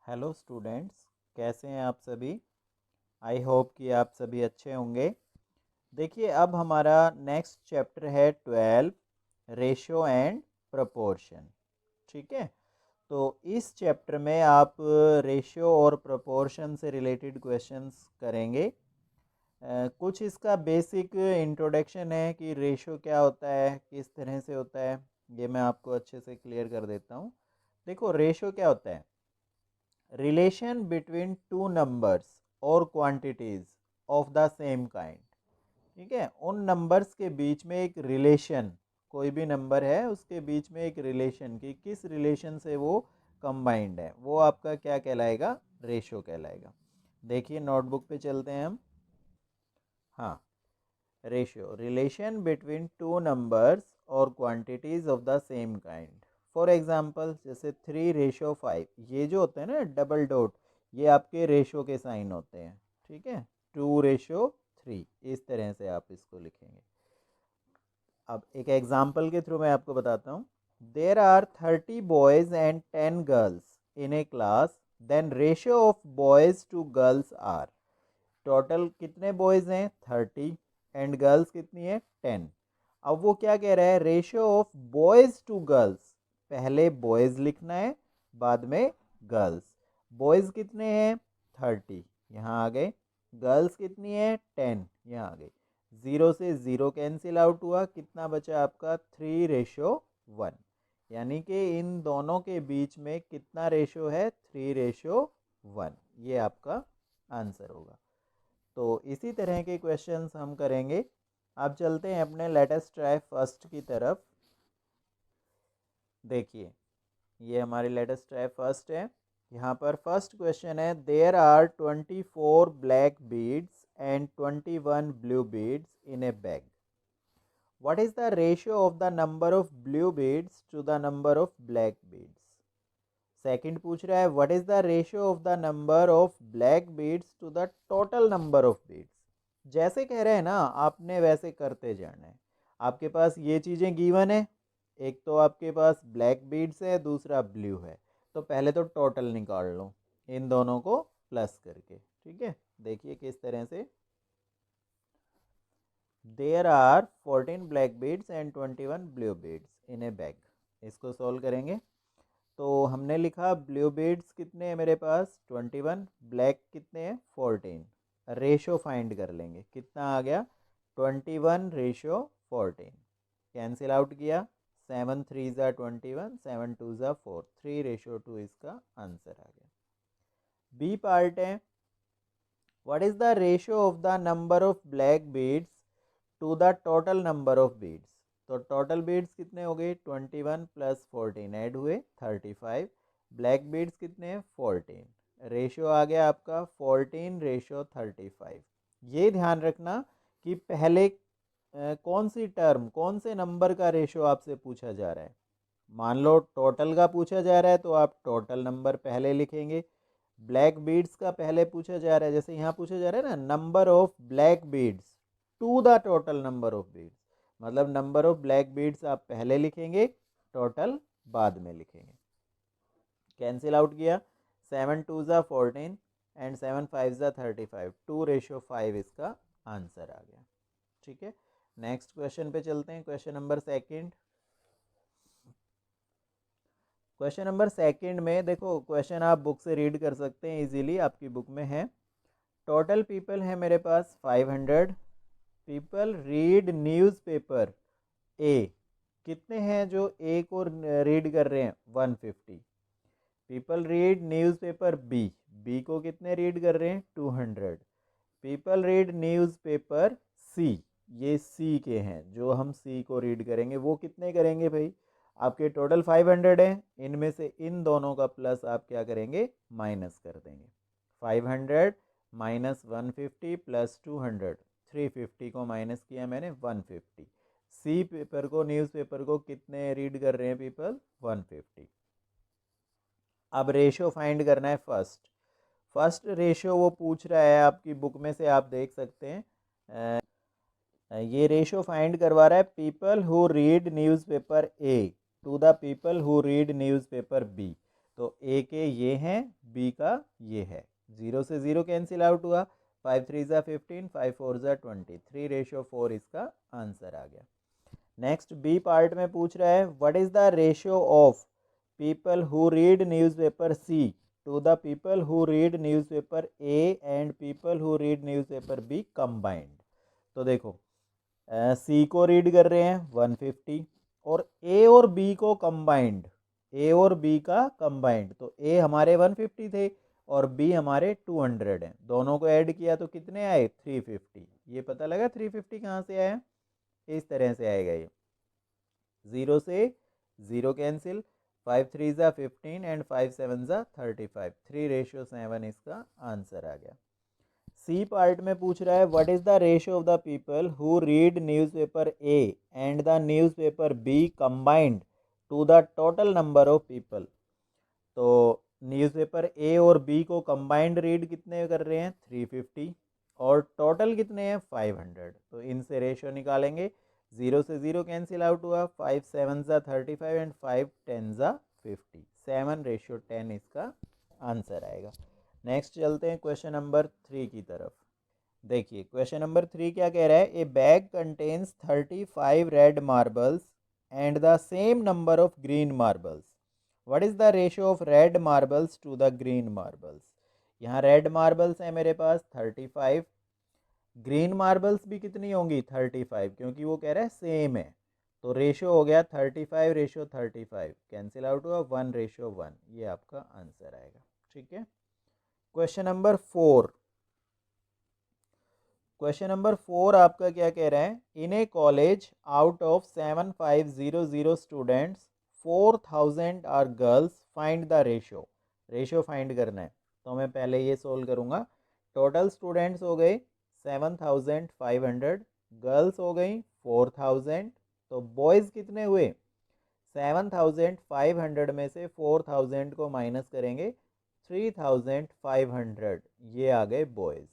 Hello students, कैसे हैं आप सभी। आई होप कि आप सभी अच्छे होंगे। देखिए, अब हमारा नेक्स्ट चैप्टर है 12, रेशियो एंड प्रोपोर्शन। ठीक है, तो इस चैप्टर में आप रेशियो और प्रोपोर्शन से रिलेटेड क्वेश्चंस करेंगे। कुछ इसका बेसिक इंट्रोडक्शन है कि रेशियो क्या होता है, किस तरह से होता है, ये मैं आपको अच्छे से क्लियर कर देता हूँ। देखो, रेशियो क्या होता है? रिलेशन बिटवीन टू नंबर्स और quantities of the same kind. ठीक है, उन नंबर्स के बीच में एक रिलेशन, कोई भी नंबर है उसके बीच में एक रिलेशन की किस रिलेशन से वो कंबाइंड है, वो आपका क्या कहलाएगा? रेशियो कहलाएगा। देखिए, नोटबुक पे चलते हैं हम। हाँ, ratio relation between two numbers और quantities of the same kind. For example, जैसे 3:5, ये जो होते हैं ना डबल डॉट, ये आपके रेशियो के साइन होते हैं। ठीक है, 2:3, इस तरह से आप इसको लिखेंगे। अब एक एग्जांपल के थ्रू मैं आपको बताता हूँ। There are 30 boys and 10 girls in a class, then ratio of boys to girls are. Total कितने बॉयज हैं? 30, एंड गर्ल्स कितनी है? 10। अब वो क्या कह रहा है? Ratio of boys to girls. पहले बॉयज लिखना है, बाद में गर्ल्स। बॉयज कितने हैं? 30, यहाँ आ गए। गर्ल्स कितनी है? 10, यहाँ आ गई। जीरो से जीरो कैंसिल आउट हुआ, कितना बचा आपका? 3:1। यानी कि इन दोनों के बीच में कितना रेशियो है? 3:1। ये आपका आंसर होगा। तो इसी तरह के क्वेश्चंस हम करेंगे। अब चलते हैं अपने लेटेस्ट ट्राई फर्स्ट की तरफ। देखिए, ये हमारी लेटेस्ट ट्राई फर्स्ट है। यहाँ पर फर्स्ट क्वेश्चन है, there are 24 black beads and 21 blue beads in a bag. What is the ratio of the number of blue beads to the number of black beads? Second पूछ रहा है, what is the ratio of the number of black beads to the total number of beads. जैसे कह रहे हैं ना, आपने वैसे करते जाना है। आपके पास ये चीज़ें गिवन है, एक तो आपके पास ब्लैक बीड्स है, दूसरा ब्लू है। तो पहले तो टोटल निकाल लो इन दोनों को प्लस करके। ठीक है, देखिए किस तरह से। There are 14 black beads and 21 blue beads in a bag. इसको सोल्व करेंगे। तो हमने लिखा ब्लू बीड्स कितने हैं मेरे पास? 21। ब्लैक कितने हैं? 14। रेशो फाइंड कर लेंगे, कितना आ गया? 21:14। कैंसिल आउट किया, 7 3 ज़ा 21, 7 2 ज़ा 4, 3:2 इसका आंसर आ गया। बी पार्ट है, what is the ratio of the number of black beads to the total number of beads. तो टोटल बीड्स कितने हो गए? 21 + 14 ऐड हुए 35। ब्लैक बीड्स कितने हैं? 14। रेशियो आ गया आपका 14:35। ये ध्यान रखना कि पहले कौन सी टर्म, कौन से नंबर का रेशियो आपसे पूछा जा रहा है। मान लो टोटल का पूछा जा रहा है तो आप टोटल नंबर पहले लिखेंगे। ब्लैक बीड्स का पहले पूछा जा रहा है, जैसे यहाँ पूछा जा रहा है ना, number of black beads to the total number of beads, मतलब नंबर ऑफ ब्लैक बीड्स आप पहले लिखेंगे, टोटल बाद में लिखेंगे। कैंसिल आउट किया, 7 2 ज़ा 14 एंड 7 5 ज़ा 35, 2:5 इसका आंसर आ गया। ठीक है, नेक्स्ट क्वेश्चन पे चलते हैं। Question number second. Question number second में देखो, क्वेश्चन आप बुक से रीड कर सकते हैं इजीली, आपकी बुक में है। टोटल पीपल है मेरे पास 500। पीपल रीड न्यूज़पेपर ए। कितने हैं जो ए को रीड कर रहे हैं? 150। People read newspaper B. B को कितने रीड कर रहे हैं? 200। People read newspaper C. ये सी के हैं, जो हम सी को रीड करेंगे, वो कितने करेंगे भाई? आपके टोटल 500 है, इनमें से इन दोनों का प्लस आप क्या करेंगे? माइनस कर देंगे। 500 - 150 + 200, 350 को माइनस किया मैंने, 150। सी पेपर को, न्यूज़पेपर को कितने रीड कर रहे हैं पीपल? 150। अब रेशियो फाइंड करना है फर्स्ट। फर्स्ट रेशियो वो पूछ रहा है, आपकी बुक में से आप देख सकते हैं। ये रेशियो फाइंड करवा रहा है people who read newspaper A to the people who read newspaper B. तो ए के ये हैं, बी का ये है। 0 से 0 कैंसिल आउट हुआ, 5 3 ज़ा 15, 5 4 ज़ा 20, 3:4 इसका आंसर आ गया। नेक्स्ट बी पार्ट में पूछ रहा है what is the ratio of people who read newspaper C to the people who read newspaper A and people who read newspaper B combined. तो देखो सी को रीड कर रहे हैं 150 और ए और बी को कंबाइंड, ए और बी का कंबाइंड, तो ए हमारे 150 थे और बी हमारे 200 हैं, दोनों को ऐड किया तो कितने आए 350। ये पता लगा 350 कहाँ से आया, इस तरह से आएगा ये। 0 से 0 कैंसिल, 5 3 ज़ा 15 एंड 5 7 ज़ा 35, 3:7 इसका आंसर आ गया। सी पार्ट में पूछ रहा है what is the ratio of the people who read newspaper A and the newspaper B combined to the total number of people. तो न्यूज़पेपर ए और बी को कंबाइंड रीड कितने कर रहे हैं 350 और टोटल कितने हैं 500, तो इनसे रेशियो निकालेंगे। 0 से 0 कैंसिल आउट हुआ, 5 7 ज़ा 35 एंड 5 10 ज़ा 50, 7:10 इसका आंसर आएगा। नेक्स्ट चलते हैं क्वेश्चन नंबर 3 की तरफ। देखिए क्वेश्चन नंबर 3 क्या कह रहा है, a bag contains 35 red marbles and the same number of green marbles, what is the ratio of red marbles to the green marbles. यहाँ रेड मार्बल्स है मेरे पास 35, ग्रीन मार्बल्स भी कितनी होंगी 35, क्योंकि वो कह रहा है सेम है, तो रेशियो हो गया 35:35, कैंसिल आउट हुआ 1:1, ये आपका आंसर आएगा। ठीक है। क्वेश्चन नंबर 4, क्वेश्चन नंबर 4 आपका क्या कह रहा है, in a college out of 7500 students 4000 are girls, find the ratio. Ratio find करना है, तो मैं पहले ये सोल्व करूंगा। टोटल स्टूडेंट्स हो गए 7500, गर्ल्स हो गई 4000, तो बॉयज़ कितने हुए 7500 में से 4000 को माइनस करेंगे 3500, ये आ गए बॉयज़।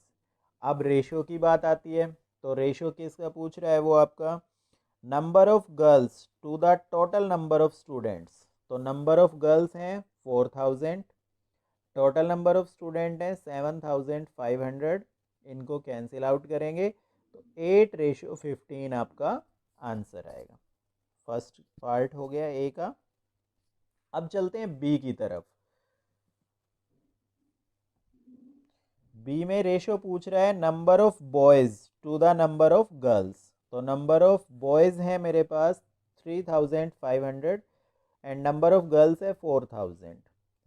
अब रेशियो की बात आती है, तो रेशियो किसका पूछ रहा है, वो आपका number of girls to the total number of students. तो नंबर ऑफ गर्ल्स हैं 4000, टोटल नंबर ऑफ स्टूडेंट हैं 7500, इनको कैंसिल आउट करेंगे तो 8:15 आपका आंसर आएगा। फर्स्ट पार्ट हो गया ए का। अब चलते हैं बी की तरफ। बी में रेशियो पूछ रहा है number of boys to the number of girls. तो नंबर ऑफ बॉयज है मेरे पास 3500 एंड नंबर ऑफ गर्ल्स है 4000।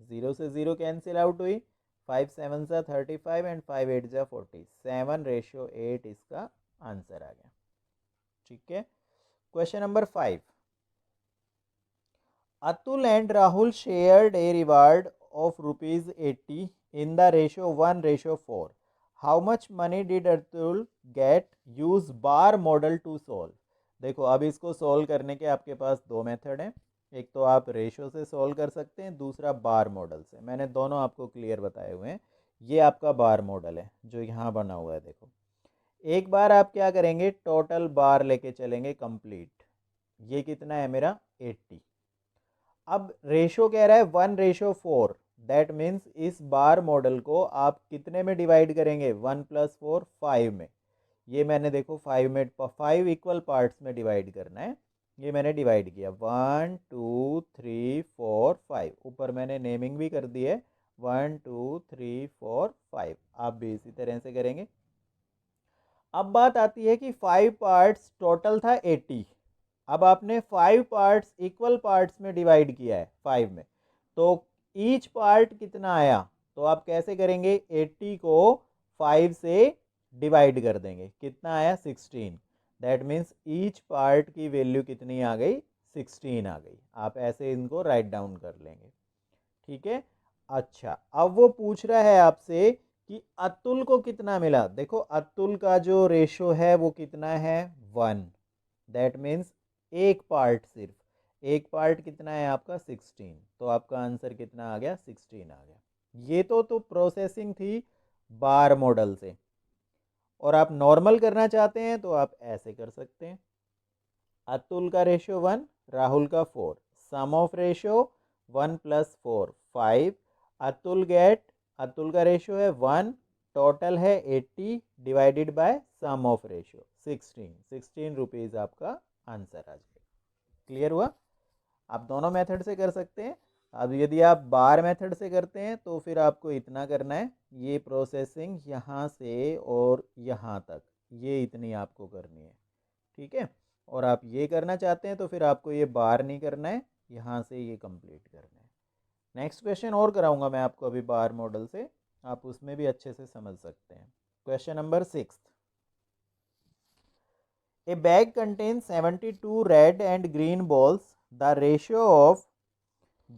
0 से 0 कैंसिल आउट हुई, 5 7 ज़ा 35 एंड 5 8 ज़ा 40, 7:8 इसका आंसर आ गया। ठीक है। Question number 5, Atul and Rahul shared a reward of ₹80 in the ratio 1:4. How much money did Atul get? Use bar model to solve. देखो अब इसको सोल्व करने के आपके पास दो मेथड हैं, एक तो आप रेशियो से सोल्व कर सकते हैं, दूसरा बार मॉडल से। मैंने दोनों आपको क्लियर बताए हुए हैं। ये आपका बार मॉडल है जो यहाँ बना हुआ है। देखो एक बार आप क्या करेंगे, टोटल बार लेके चलेंगे कंप्लीट। ये कितना है मेरा 80। अब रेशो कह रहा है 1:4, दैट मीन्स इस बार मॉडल को आप कितने में डिवाइड करेंगे 1 + 4 5 में। ये मैंने देखो 5 में 5 इक्वल पार्ट्स में डिवाइड करना है। ये मैंने डिवाइड किया 1 2 3 4 5, ऊपर मैंने नेमिंग भी कर दी है 1 2 3 4 5। आप भी इसी तरह से करेंगे। अब बात आती है कि 5 पार्ट्स टोटल था 80, अब आपने 5 पार्ट्स इक्वल पार्ट्स में डिवाइड किया है 5 में, तो ईच पार्ट कितना आया, तो आप कैसे करेंगे 80 को 5 से डिवाइड कर देंगे, कितना आया 16। दैट मीन्स ईच पार्ट की वैल्यू कितनी आ गई 16 आ गई। आप ऐसे इनको राइट डाउन कर लेंगे। ठीक है। अच्छा अब वो पूछ रहा है आपसे कि अतुल को कितना मिला। देखो अतुल का जो रेशो है वो कितना है 1, दैट मीन्स एक पार्ट, सिर्फ एक पार्ट कितना है आपका 16, तो आपका आंसर कितना आ गया 16 आ गया। ये तो प्रोसेसिंग थी बार मॉडल से, और आप नॉर्मल करना चाहते हैं तो आप ऐसे कर सकते हैं। अतुल का रेशियो 1, राहुल का 4, सम ऑफ रेशियो 1 + 4 5, अतुल का रेशियो है 1, टोटल है 80 divided by sum of ratio 16 rupees आपका आंसर आ जाएगा। क्लियर हुआ? आप दोनों मेथड से कर सकते हैं। अब यदि आप बार मेथड से करते हैं तो फिर आपको इतना करना है, ये प्रोसेसिंग यहाँ से और यहाँ तक, ये इतनी आपको करनी है, ठीक है। और आप ये करना चाहते हैं तो फिर आपको ये बार नहीं करना है, यहाँ से ये कंप्लीट करना है। नेक्स्ट क्वेश्चन और कराऊंगा मैं आपको अभी बार मॉडल से, आप उसमें भी अच्छे से समझ सकते हैं। Question number 6, a bag contains 72 red and green balls. The ratio of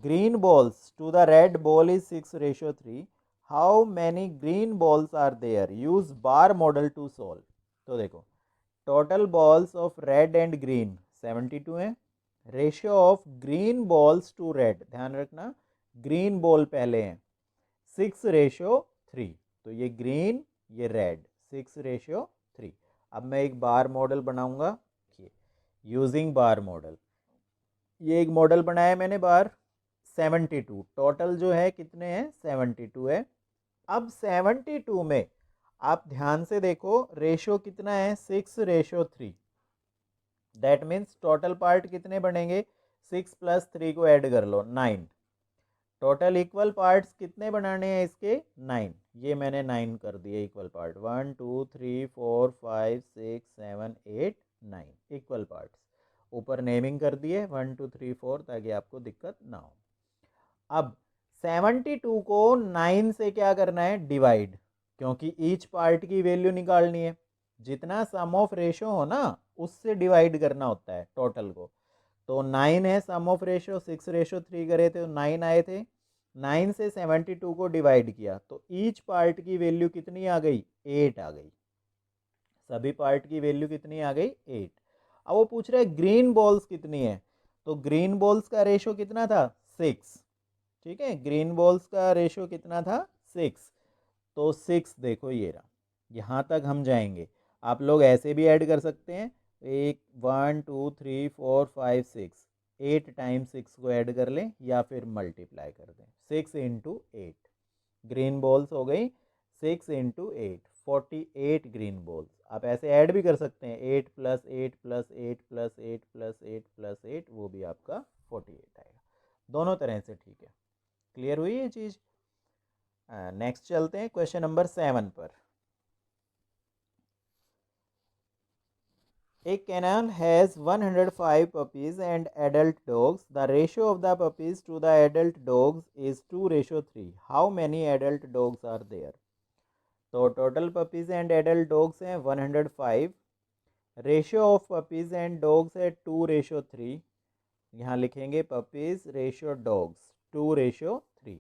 green balls to the red ball is 6:3. How many green balls are there? Use bar model to solve. तो देखो, total balls of red and green 72 है, ratio of green balls to red, ध्यान रखना green ball पहले हैं, 6:3, तो ये green ये रेड 6:3। अब मैं एक बार मॉडल बनाऊंगा यूजिंग बार मॉडल। ये एक मॉडल बनाया मैंने बार, 72 टोटल जो है कितने हैं 72 है। अब 72 में आप ध्यान से देखो रेशियो कितना है 6:3, दैट मीन्स टोटल पार्ट कितने बनेंगे, 6 + 3 को ऐड कर लो 9, टोटल इक्वल पार्ट्स कितने बनाने हैं इसके 9, ये मैंने 9 कर दिए इक्वल पार्ट, 1 2 3 4 5 6 7 8 9 इक्वल पार्ट्स, ऊपर नेमिंग कर दिए 1 2 3 4 ताकि आपको दिक्कत ना हो। अब 72 को 9 से क्या करना है डिवाइड, क्योंकि ईच पार्ट की वैल्यू निकालनी है, जितना सम ऑफ रेशो हो ना उससे डिवाइड करना होता है टोटल को। तो 9 है सम ऑफ रेशो, 6:3 करे थे तो 9 आए थे, 9 से 72 को डिवाइड किया तो ईच पार्ट की वैल्यू कितनी आ गई 8 आ गई, सभी पार्ट की वैल्यू कितनी आ गई 8। अब वो पूछ रहा है ग्रीन बॉल्स कितनी है, तो ग्रीन बॉल्स का रेशो कितना था 6, ठीक है, ग्रीन बॉल्स का रेशो कितना था 6, तो 6 देखो ये रहा, यहाँ तक हम जाएंगे। आप लोग ऐसे भी ऐड कर सकते हैं, 1 2 3 4 5 6, 8 टाइम्स 6 को ऐड कर लें या फिर मल्टीप्लाई कर दें, 6 × 8 ग्रीन बॉल्स हो गई, 6 × 8 48 ग्रीन बॉल्स। आप ऐसे ऐड भी कर सकते हैं, 8 + 8 + 8 + 8 + 8 + 8, वो भी आपका 48 आएगा, दोनों तरह से ठीक है। क्लियर हुई ये चीज़? नेक्स्ट चलते हैं क्वेश्चन नंबर 7 पर। A kennel has 105 puppies and adult dogs. The ratio of the puppies to the adult dogs is 2:3. How many adult dogs are there? तो total puppies and adult dogs हैं 105, ratio of puppies and dogs है 2:3, यहाँ लिखेंगे puppies ratio dogs 2:3।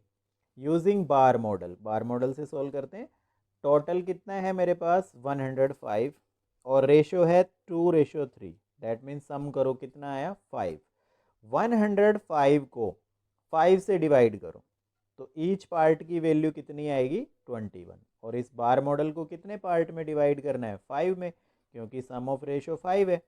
Using बार model, बार model से solve करते हैं। Total कितना है मेरे पास 105 और रेशियो है 2:3, दैट मीन्स सम करो कितना आया 5। 105 को 5 से डिवाइड करो तो ईच पार्ट की वैल्यू कितनी आएगी 21, और इस बार मॉडल को कितने पार्ट में डिवाइड करना है 5 में, क्योंकि सम ऑफ रेशियो 5 है,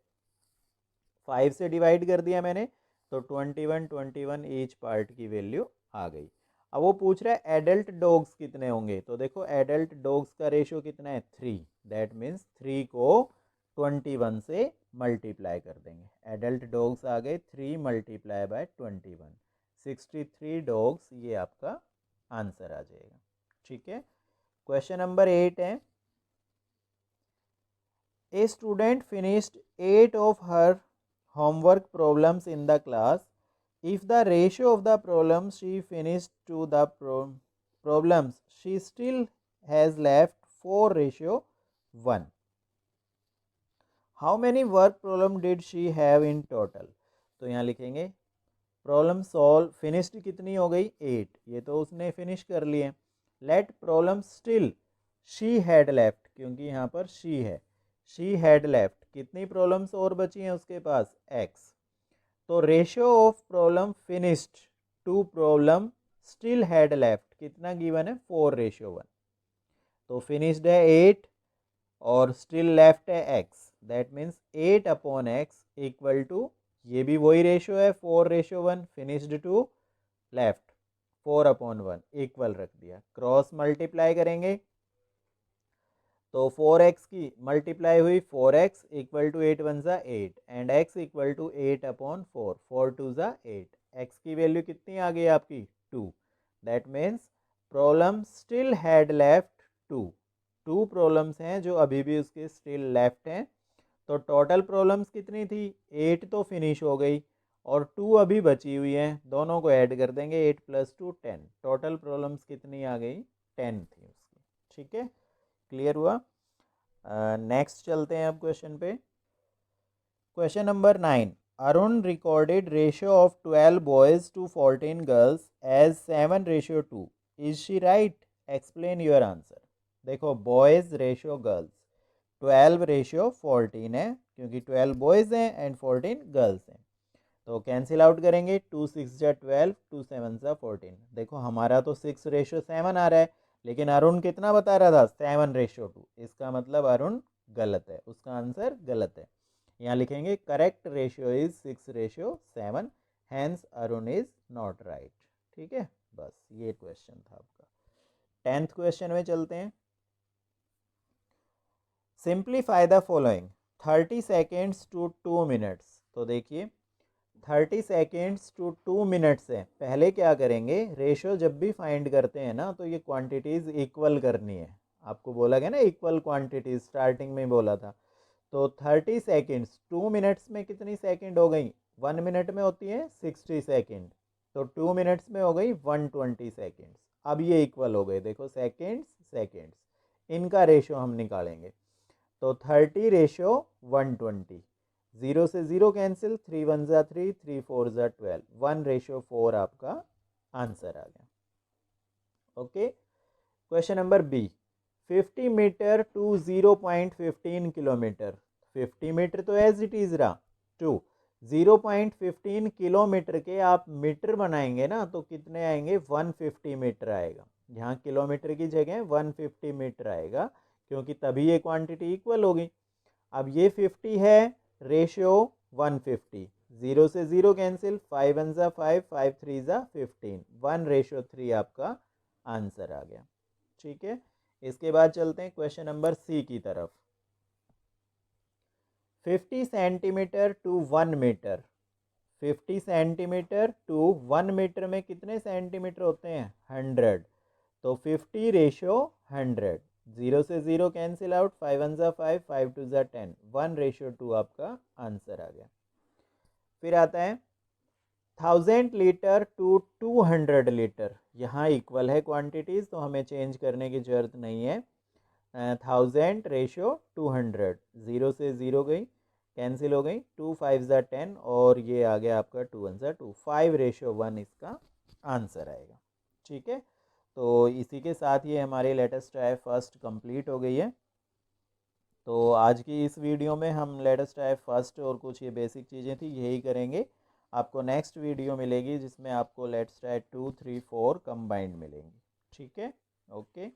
5 से डिवाइड कर दिया मैंने तो 21 ईच पार्ट की वैल्यू आ गई। अब वो पूछ रहा है एडल्ट डॉग्स कितने होंगे, तो देखो एडल्ट डॉग्स का रेशियो कितना है 3, दैट मीन्स 3 को 21 से मल्टीप्लाई कर देंगे, एडल्ट डॉग्स आ गए 3 × 21 63 डॉग्स, ये आपका आंसर आ जाएगा। ठीक है, क्वेश्चन नंबर 8 है, a student finished 8 of her homework problems in the class. If the ratio of the problems she finished to the problems she still has left 4:1. How many work problem did she have in total? तो यहाँ लिखेंगे problem solve, finished कितनी हो गई 8, ये तो उसने finish कर लिए। Let problem still she had left, क्योंकि यहाँ पर शी है, शी हैड लेफ्ट, कितनी प्रॉब्लम्स और बची हैं उसके पास x। तो ratio of problem finished to problem still had left कितना गिवन है 4:1, तो फिनिश्ड है 8 और स्टिल लेफ्ट है x, that means 8/x equal to, ये भी वही रेशियो है 4:1, फिनिश्ड टू लेफ्ट 4/1 इक्वल रख दिया, क्रॉस मल्टीप्लाई करेंगे तो 4x की मल्टीप्लाई हुई 4x इक्वल टू 8 1 ज़ा 8 एंड x इक्वल टू 8/4, 4 2 ज़ा 8, x की वैल्यू कितनी आ गई आपकी 2। That means problem still had left 2 problems हैं जो अभी भी उसके स्टिल लेफ्ट हैं। तो टोटल प्रॉब्लम्स कितनी थी 8 तो फिनिश हो गई और 2 अभी बची हुई हैं, दोनों को ऐड कर देंगे 8 + 2 10, टोटल प्रॉब्लम्स कितनी आ गई 10 थी उसकी। ठीक है, क्लियर हुआ। नेक्स्ट चलते हैं अब क्वेश्चन पे। Question number 9, Arun recorded ratio of 12 boys to 14 girls as 7:2, is she right, explain your answer. देखो बॉयज रेशियो गर्ल्स, 12:14 है क्योंकि 12 बॉयज़ हैं एंड 14 गर्ल्स हैं, तो कैंसिल आउट करेंगे 2 6 ज़ा 12, 2 7 ज़ा 14। देखो हमारा तो 6:7 आ रहा है लेकिन अरुण कितना बता रहा था 7:2, इसका मतलब अरुण गलत है, उसका आंसर गलत है। यहाँ लिखेंगे correct ratio is 6:7, hence Arun is not right. ठीक है, बस ये क्वेश्चन था आपका। 10th क्वेश्चन में चलते हैं। Simplify the following 30 seconds to 2 minutes. तो देखिए 30 सेकेंड्स टू 2 मिनट्स है, पहले क्या करेंगे रेशियो जब भी फाइंड करते हैं ना तो ये क्वांटिटीज़ इक्वल करनी है। आपको बोला गया ना इक्वल क्वांटिटीज, स्टार्टिंग में बोला था। तो 30 सेकेंड्स 2 मिनट्स में कितनी सेकेंड हो गई, 1 मिनट में होती है 60 सेकेंड, तो 2 मिनट्स में हो गई 120 सेकेंड्स। अब ये इक्वल हो गए, देखो सेकेंड्स सेकेंड्स, इनका रेशियो हम निकालेंगे। तो 30:120, 0 से 0 कैंसिल, 3 1 ज़ा 3, 3 4 ज़ा 12, 1:4 आपका आंसर आ गया। Okay, question number B, 50 metre to 0.15 kilometre. 50 metre तो एज इट इज रहा, टू 0.15 किलोमीटर के आप मीटर बनाएंगे ना तो कितने आएंगे 150 मीटर आएगा। यहाँ किलोमीटर की जगह 150 मीटर आएगा क्योंकि तभी ये क्वांटिटी इक्वल होगी। अब ये 50 है, रेशियो 150, 0 से 0 कैंसिल, 5 1 ज़ा 5, 5 3 ज़ा 15, 1:3 आपका आंसर आ गया। ठीक है, इसके बाद चलते हैं क्वेश्चन नंबर सी की तरफ। 50 centimetre to 1 metre, 50 centimetre to 1 metre में कितने सेंटीमीटर होते हैं 100, तो 50:100, 0 से 0 कैंसिल आउट, 5 1 ज़ा 5, 5 2 ज़ा 10, 1:2 आपका आंसर आ गया। फिर आता है 1000 लीटर टू 200 लीटर, यहाँ इक्वल है क्वांटिटीज़ तो हमें चेंज करने की ज़रूरत नहीं है। 1000:200, 0 से 0 गई कैंसिल हो गई, 2 5 ज़ा 10 और ये आ गया आपका 2 1 ज़ा 2, 5:1 इसका आंसर आएगा। ठीक है, तो इसी के साथ ये हमारी लेटेस्ट ट्राई फर्स्ट कंप्लीट हो गई है। तो आज की इस वीडियो में हम लेटेस्ट ट्राई फर्स्ट और कुछ ये बेसिक चीज़ें थी यही करेंगे। आपको नेक्स्ट वीडियो मिलेगी जिसमें आपको लेट्स ट्राई 2 3 4 कंबाइंड मिलेंगी। ठीक है, ओके।